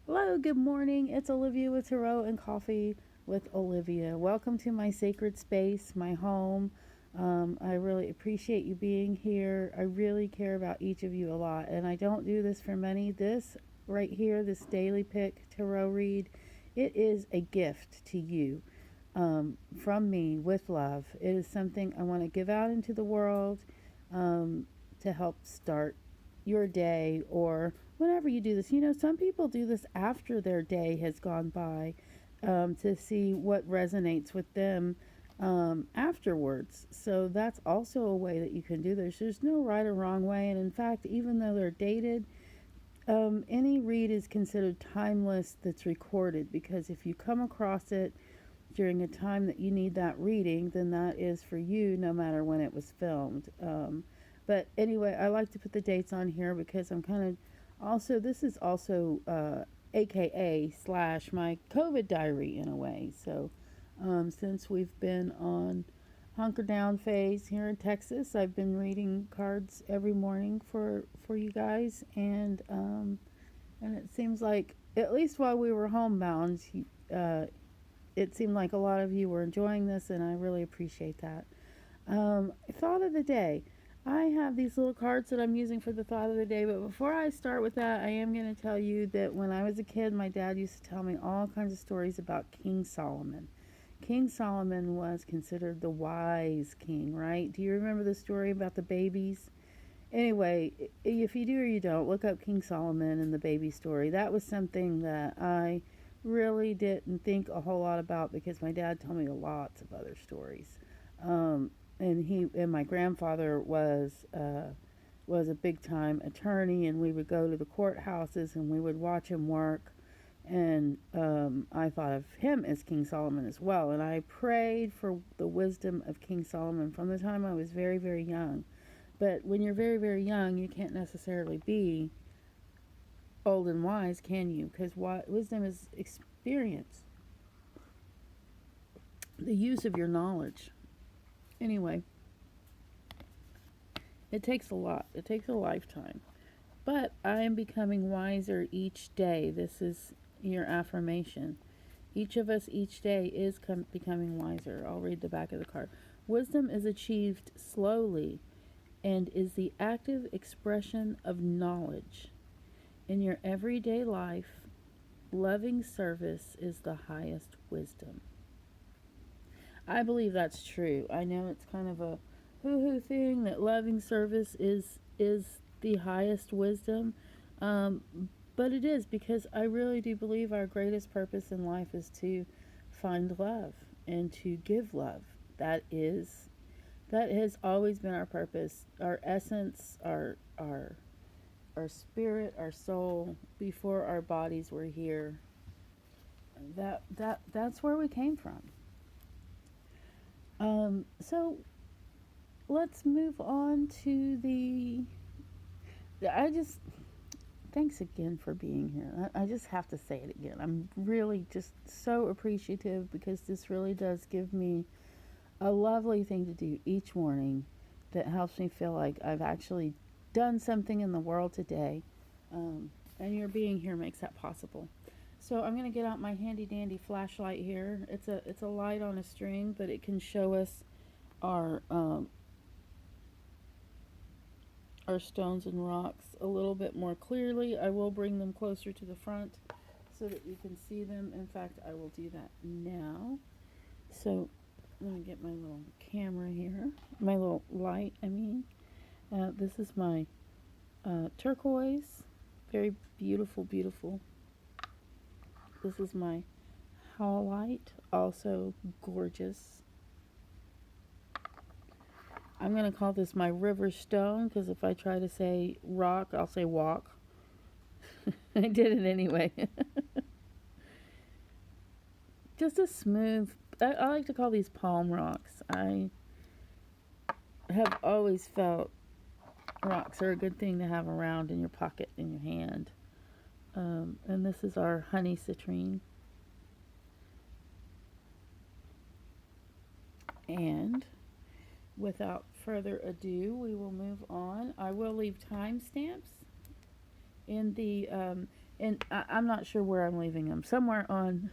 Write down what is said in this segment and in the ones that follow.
Hello, good morning. It's Olivia with Tarot and Coffee with Olivia. Welcome to my sacred space, my home. I really appreciate you being here. I really care about each of you a lot, and I don't do this for money. This right here, this daily pick tarot read, it is a gift to you from me with love. It is something I want to give out into the world to help start your day or whenever you do this. You know, some people do this after their day has gone by to see what resonates with them afterwards. So that's also a way that you can do this. There's no right or wrong way. And in fact, even though they're dated, any read is considered timeless that's recorded, because if you come across it during a time that you need that reading, then that is for you no matter when it was filmed. But anyway, I like to put the dates on here because I'm kind of also, this is also AKA slash my COVID diary in a way. So since we've been on hunker down phase here in Texas, I've been reading cards every morning for you guys, and it seems like at least while we were homebound, it seemed like a lot of you were enjoying this, and I really appreciate that. Thought of the day. I have these little cards that I'm using for the thought of the day, but before I start with that, I am going to tell you that when I was a kid, my dad used to tell me all kinds of stories about King Solomon. King Solomon was considered the wise king, right? Do you remember the story about the babies? Anyway, if you do or you don't, look up King Solomon and the baby story. That was something that I really didn't think a whole lot about because my dad told me lots of other stories. And my grandfather was a big time attorney, and we would go to the courthouses and we would watch him work. And I thought of him as King Solomon as well. And I prayed for the wisdom of King Solomon from the time I was very, very young. But when you're very, very young, you can't necessarily be old and wise, can you? Because wisdom is experience, the use of your knowledge. Anyway, it takes a lot, it takes a lifetime. But I am becoming wiser each day. This is your affirmation. Each of us each day is becoming wiser. I'll read the back of the card. Wisdom is achieved slowly and is the active expression of knowledge. In your everyday life, loving service is the highest wisdom. I believe that's true. I know it's kind of a hoo-hoo thing that loving service is the highest wisdom, um, but it is, because I really do believe our greatest purpose in life is to find love and to give love. That has always been our purpose, our essence, our spirit, our soul before our bodies were here. That's where we came from. So let's move on to the. I just thanks again for being here. I just have to say it again. I'm really just so appreciative because this really does give me a lovely thing to do each morning that helps me feel like I've actually done something in the world today. And your being here makes that possible. So I'm going to get out my handy dandy flashlight here. It's a light on a string, but it can show us our our stones and rocks a little bit more clearly. I will bring them closer to the front so that you can see them. In fact, I will do that now. So let me get my little camera here, my little light. This is my turquoise, very beautiful, beautiful. This is my Howelite, also gorgeous. I'm going to call this my river stone because if I try to say rock, I'll say walk. I did it anyway. Just a smooth, I like to call these palm rocks. I have always felt rocks are a good thing to have around in your pocket, in your hand. And this is our Honey Citrine. And without further ado, we will move on. I will leave timestamps in the and I'm not sure where I'm leaving him. Somewhere on,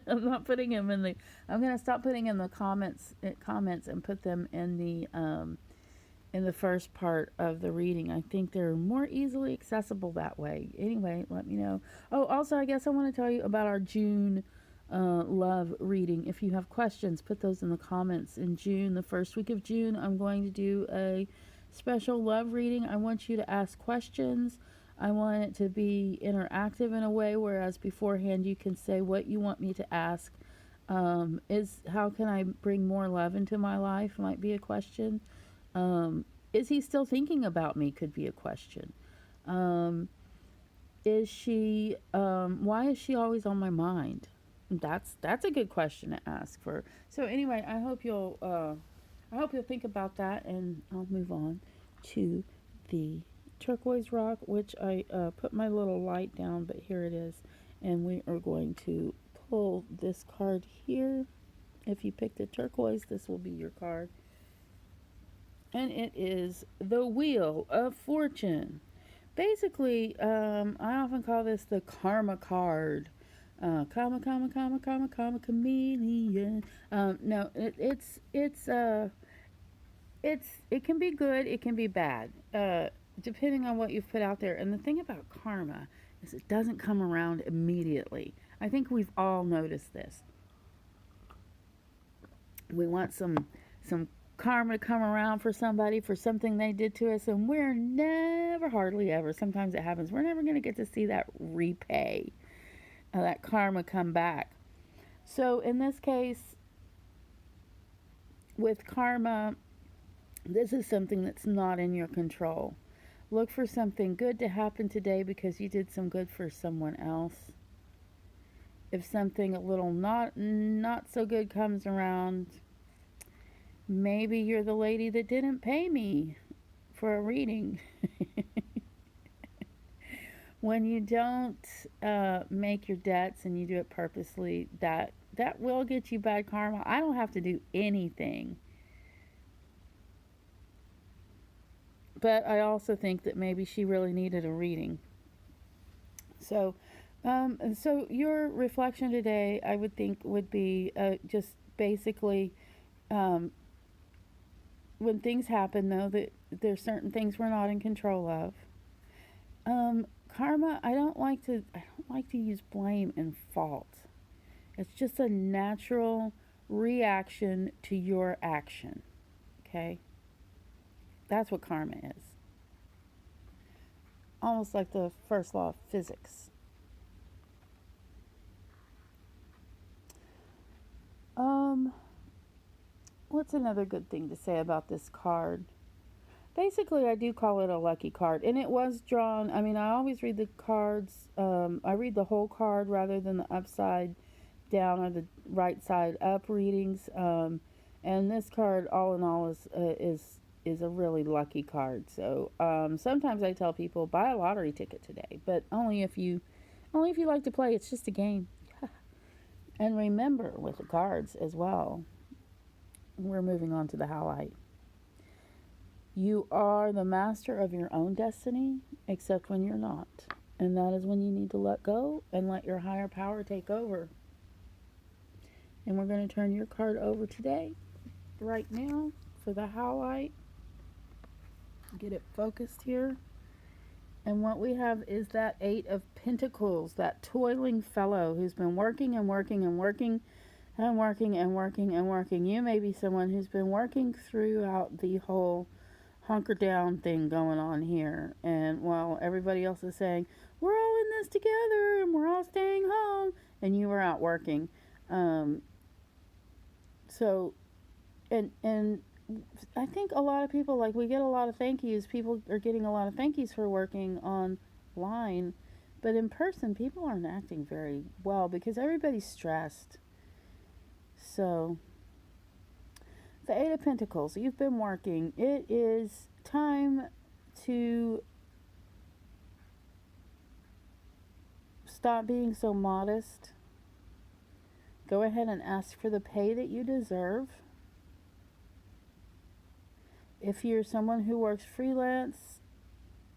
I'm not putting him in the. I'm gonna stop putting in the comments and put them in the first part of the reading. I think they're more easily accessible that way. Anyway, let me know. Oh, also, I guess I want to tell you about our June love reading. If you have questions, put those in the comments. In June, the first week of June, I'm going to do a special love reading. I want you to ask questions. I want it to be interactive in a way, whereas beforehand you can say what you want me to ask. Is how can I bring more love into my life? Might be a question. Is he still thinking about me? Could be a question. Um, is she? Why is she always on my mind? That's a good question to ask for. So anyway, I hope you'll think about that, and I'll move on to the turquoise rock, which I put my little light down, but here it is, and we are going to pull this card here. If you picked a turquoise, this will be your card. And it is the Wheel of Fortune. Basically, I often call this the karma card. Karma, chameleon. No, it can be good, it can be bad, depending on what you've put out there. And the thing about karma is it doesn't come around immediately. I think we've all noticed this. We want some karma to come around for somebody for something they did to us, and we're never, hardly ever, sometimes it happens, we're never going to get to see that repay, that karma come back. So in this case, with karma, this is something that's not in your control. Look for something good to happen today because you did some good for someone else. If something a little not so good comes around, maybe you're the lady that didn't pay me for a reading. When you don't make your debts and you do it purposely, that will get you bad karma. I don't have to do anything. But I also think that maybe she really needed a reading. So your reflection today, I would think, would be just basically, when things happen, though, that there's certain things we're not in control of. Karma, I don't like to use blame and fault. It's just a natural reaction to your action. Okay? That's what karma is. Almost like the first law of physics. What's another good thing to say about this card? Basically, I do call it a lucky card, and it was drawn. I mean, I always read the cards. I read the whole card rather than the upside down or the right side up readings. And this card, all in all, is a really lucky card. So sometimes I tell people buy a lottery ticket today, but only if you like to play. It's just a game. And remember with the cards as well. We're moving on to the Howelite. You are the master of your own destiny, except when you're not. And that is when you need to let go and let your higher power take over. And we're going to turn your card over today, right now, for the Howelite. Get it focused here. And what we have is that Eight of Pentacles, that toiling fellow who's been working and working and working and working and working and working. You may be someone who's been working throughout the whole hunker down thing going on here, and while everybody else is saying we're all in this together and we're all staying home, and you were out working. So and I think a lot of people, like, we get a lot of thank yous. People are getting a lot of thank yous for working online, but in person people aren't acting very well because everybody's stressed. So the Eight of Pentacles, you've been working. It is time to stop being so modest. Go ahead and ask for the pay that you deserve. If you're someone who works freelance,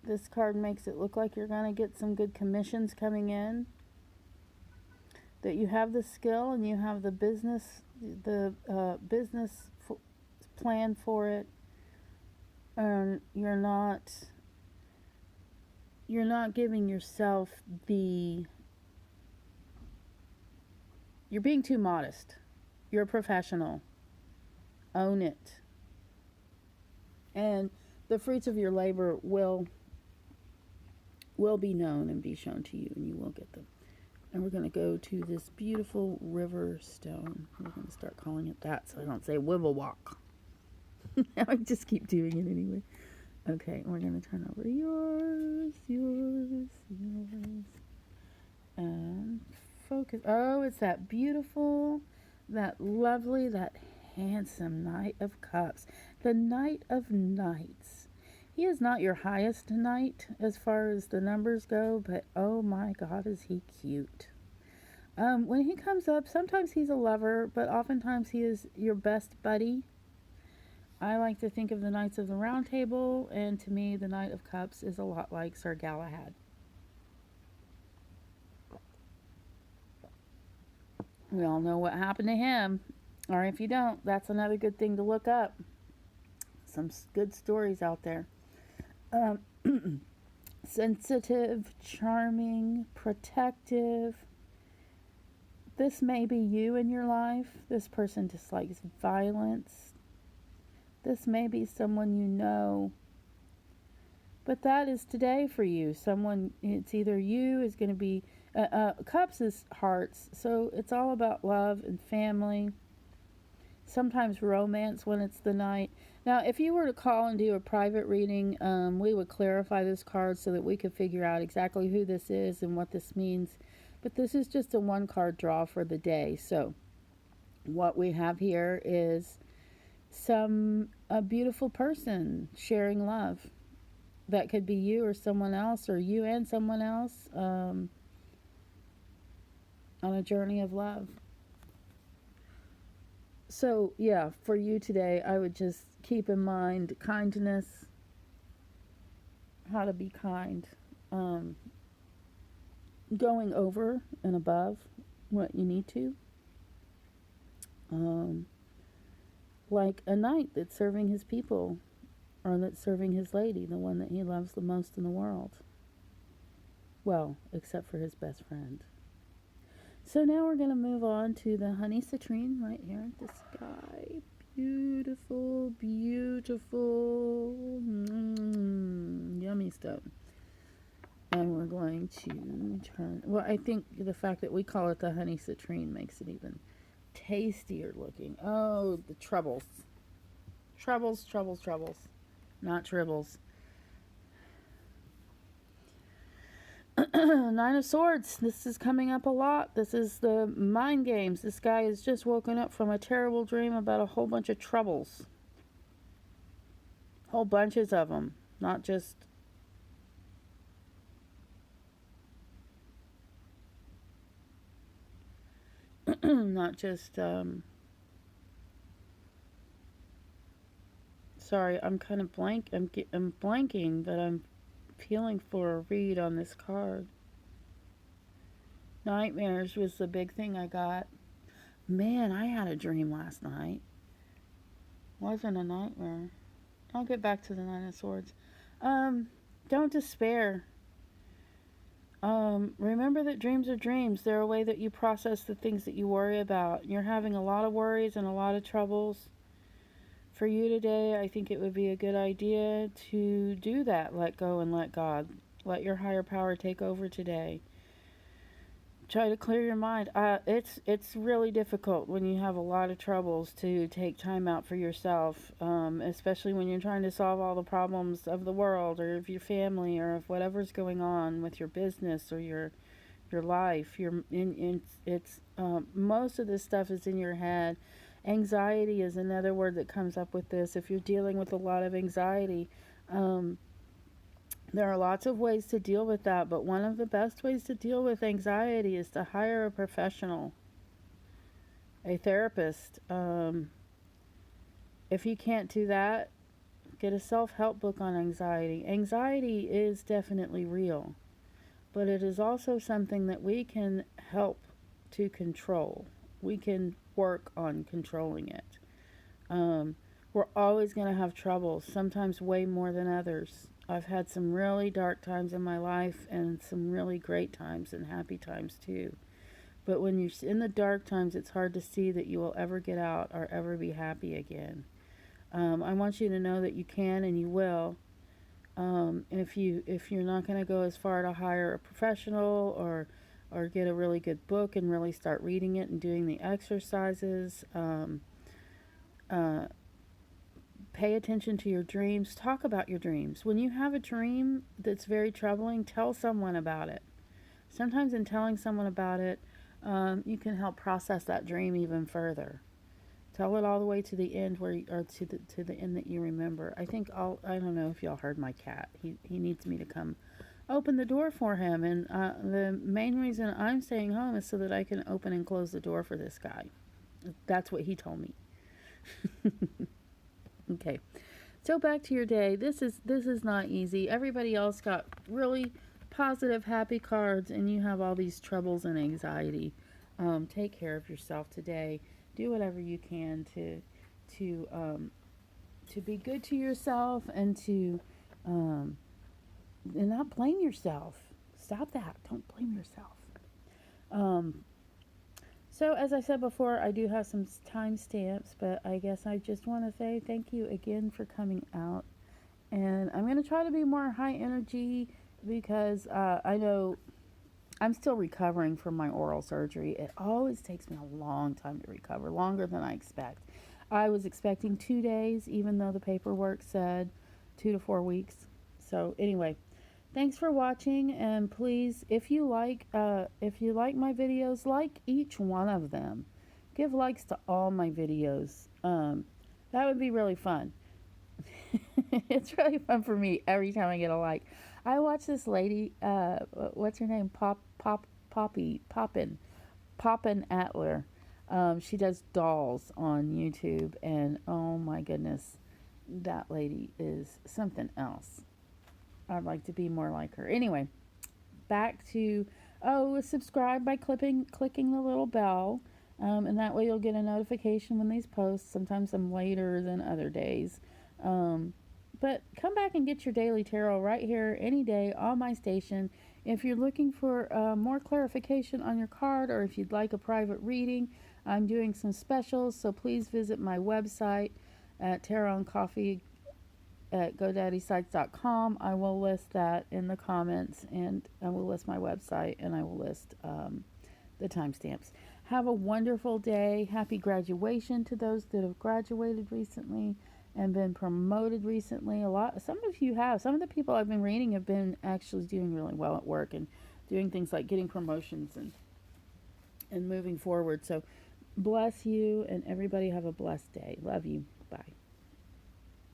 This card makes it look like you're going to get some good commissions coming in, that you have the skill and you have the business plan for it, and you're not giving yourself you're being too modest. You're a professional. Own it. And the fruits of your labor will be known and be shown to you, and you will get them. And we're going to go to this beautiful river stone. We're going to start calling it that so I don't say Wibblewalk. I just keep doing it anyway. Okay, we're going to turn over yours. And focus. Oh, it's that beautiful, that lovely, that handsome Knight of Cups. The Knight of Knights. He is not your highest knight as far as the numbers go, but oh my God, is he cute. When he comes up, sometimes he's a lover, but oftentimes he is your best buddy. I like to think of the Knights of the Round Table, and to me, the Knight of Cups is a lot like Sir Galahad. We all know what happened to him, or if you don't, that's another good thing to look up. Some good stories out there. Sensitive, charming, protective. This may be you in your life. This person dislikes violence. This may be someone you know. But that is today for you. Someone, it's either you is going to be, cups is hearts. So it's all about love and family. Sometimes romance when it's the night. Now, if you were to call and do a private reading, we would clarify this card so that we could figure out exactly who this is and what this means. But this is just a one card draw for the day. So what we have here is a beautiful person sharing love. That could be you or someone else, or you and someone else on a journey of love. So, yeah, for you today, I would just keep in mind kindness, how to be kind, going over and above what you need to. Like a knight that's serving his people, or that's serving his lady, the one that he loves the most in the world. Well, except for his best friend. So now we're going to move on to the Honey Citrine right here in the sky. Beautiful, beautiful, yummy stuff. And we're going to turn, well, I think the fact that we call it the Honey Citrine makes it even tastier looking. Oh, the troubles. Troubles. Not tribbles. Nine of Swords. This is coming up a lot. This is the mind games. This guy has just woken up from a terrible dream about a whole bunch of troubles. Whole bunches of them. Not just... Sorry, I'm kind of blank. I'm blanking, but I'm feeling for a read on this card. Nightmares was the big thing I got. Man, I had a dream last night. Wasn't a nightmare. I'll get back to the Nine of Swords. Don't despair. Remember that dreams are dreams. They're a way that you process the things that you worry about. You're having a lot of worries and a lot of troubles. For you today, I think it would be a good idea to do that. Let go and let God. Let your higher power take over today. Try to clear your mind. It's really difficult when you have a lot of troubles to take time out for yourself, especially when you're trying to solve all the problems of the world or of your family or of whatever's going on with your business or your life. Most of this stuff is in your head. Anxiety is another word that comes up with this. If you're dealing with a lot of anxiety, there are lots of ways to deal with that, but one of the best ways to deal with anxiety is to hire a professional, a therapist. If you can't do that, Get a self-help book on anxiety. Anxiety is definitely real, but it is also something that we can help to control. We can work on controlling it. We're always going to have trouble, sometimes way more than others. I've had some really dark times in my life and some really great times and happy times too. But when you're in the dark times, it's hard to see that you will ever get out or ever be happy again. I want you to know that you can and you will. If you're not going to go as far to hire a professional or get a really good book and really start reading it and doing the exercises, pay attention to your dreams. Talk about your dreams. When you have a dream that's very troubling, tell someone about it. Sometimes in telling someone about it, you can help process that dream even further. Tell it all the way to the end to the end that you remember. I don't know if y'all heard my cat. He needs me to come open the door for him, and the main reason I'm staying home is so that I can open and close the door for this guy. That's what he told me. Okay, so back to your day. This is not easy. Everybody else got really positive, happy cards, and you have all these troubles and anxiety. Take care of yourself today. Do whatever you can to be good to yourself and to and not blame yourself. Stop that. Don't blame yourself. So as I said before, I do have some timestamps, but I guess I just want to say thank you again for coming out. And I'm going to try to be more high energy because I know I'm still recovering from my oral surgery. It always takes me a long time to recover, longer than I expect. I was expecting 2 days, even though the paperwork said 2 to 4 weeks. So anyway, thanks for watching, and please, if you like my videos, like each one of them. Give likes to all my videos. That would be really fun. It's really fun for me every time I get a like. I watch this lady, what's her name? Poppin Atler. She does dolls on YouTube, and oh my goodness, that lady is something else. I'd like to be more like her. Anyway, back to, subscribe by clicking the little bell, and that way you'll get a notification when these posts. Sometimes I'm later than other days. But come back and get your daily tarot right here any day on my station. If you're looking for more clarification on your card, or if you'd like a private reading, I'm doing some specials, so please visit my website at Tarot and Coffee at GoDaddySites.com. I will list that in the comments, and I will list my website, and I will list the timestamps. Have a wonderful day. Happy graduation to those that have graduated recently and been promoted recently. Some of you have. Some of the people I've been reading have been actually doing really well at work and doing things like getting promotions and moving forward. So bless you, and everybody have a blessed day. Love you.